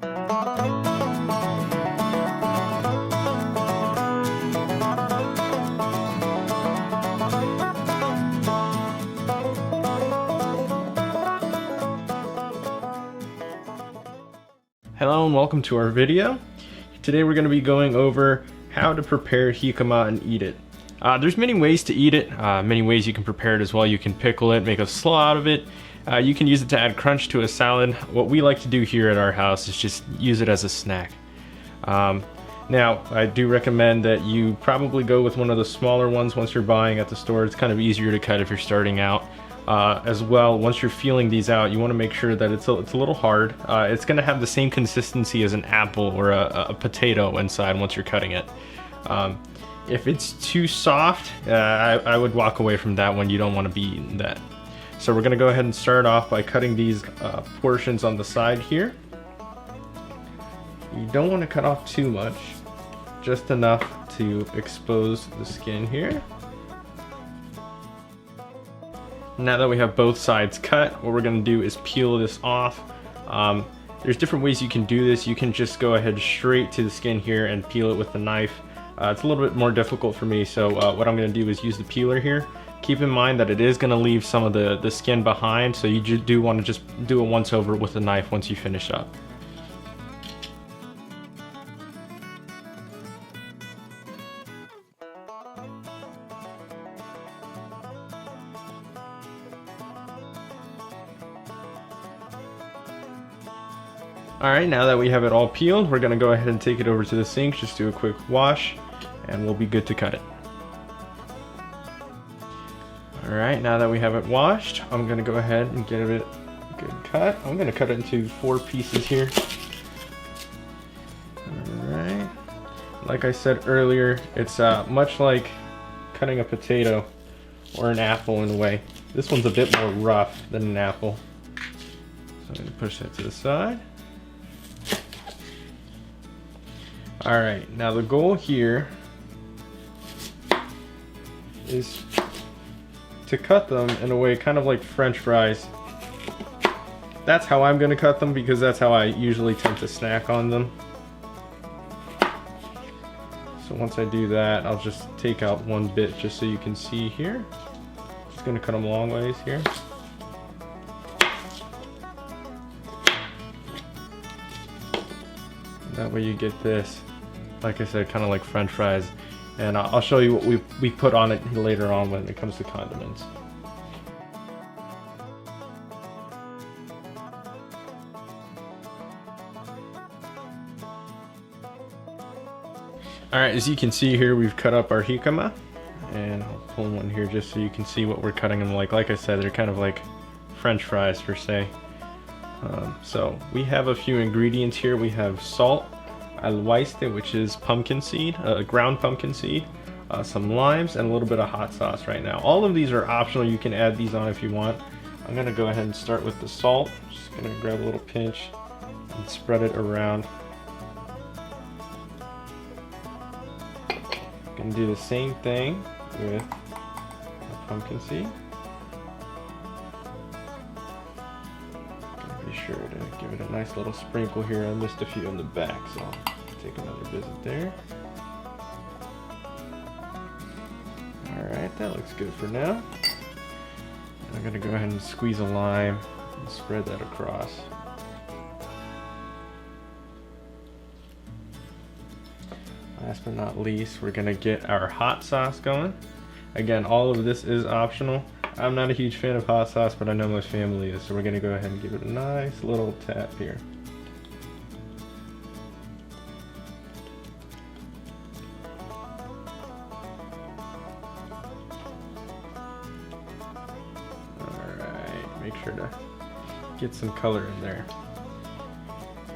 Hello and welcome to our video. Today we're going to be going over how to prepare jicama and eat it. There's many ways to eat it, many ways you can prepare it as well. You can pickle it, make a slaw out of it. You can use it to add crunch to a salad. What we like to do here at our house is just use it as a snack. Now, I do recommend that you probably go with one of the smaller ones once you're buying at the store. It's kind of easier to cut if you're starting out. As well, once you're feeling these out, you want to make sure that it's a little hard. It's going to have the same consistency as an apple or a potato inside once you're cutting it. If it's too soft, I would walk away from that one. You don't want to be eating that. So we're going to go ahead and start off by cutting these portions on the side here. You don't want to cut off too much, just enough to expose the skin here. Now that we have both sides cut, what we're going to do is peel this off. There's different ways you can do this. You can just go ahead straight to the skin here and peel it with the knife. It's a little bit more difficult for me, so what I'm going to do is use the peeler here. Keep in mind that it is going to leave some of the skin behind, so you do want to just do a once over with the knife once you finish up. Alright, now that we have it all peeled, we're going to go ahead and take it over to the sink, just do a quick wash, and we'll be good to cut it. Alright, now that we have it washed, I'm going to go ahead and give it a good cut. I'm going to cut it into 4 pieces here. Alright, like I said earlier, it's much like cutting a potato or an apple in a way. This one's a bit more rough than an apple. So I'm going to push that to the side. Alright, now the goal here is to cut them in a way kind of like French fries. That's how I'm going to cut them because that's how I usually tend to snack on them. So once I do that, I'll just take out one bit just so you can see here. Just going to cut them long ways here. That way you get this, like I said, kind of like French fries. And I'll show you what we put on it later on when it comes to condiments. Alright, as you can see here, we've cut up our jicama. And I'll pull one here just so you can see what we're cutting them like. Like I said, they're kind of like French fries per se. So we have a few ingredients here. We have salt, alwaiste, which is pumpkin seed, ground pumpkin seed, some limes, and a little bit of hot sauce right now. All of these are optional. You can add these on if you want. I'm going to go ahead and start with the salt. Just going to grab a little pinch and spread it around. Going to do the same thing with the pumpkin seed. Be sure to give it a nice little sprinkle here. I missed a few in the back, so I'll take another visit there. Alright, that looks good for now. I'm going to go ahead and squeeze a lime and spread that across. Last but not least, we're going to get our hot sauce going. Again, all of this is optional. I'm not a huge fan of hot sauce, but I know my family is, so we're going to go ahead and give it a nice little tap here. Alright, make sure to get some color in there.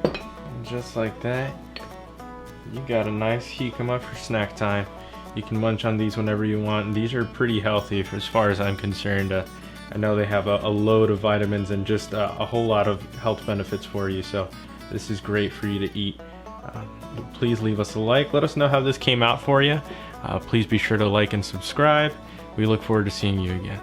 And just like that, you got a nice jicama for snack time. You can munch on these whenever you want, and these are pretty healthy as far as I'm concerned. I know they have a load of vitamins and just a whole lot of health benefits for you, so this is great for you to eat. Please leave us a like. Let us know how this came out for you. Please be sure to like and subscribe. We look forward to seeing you again.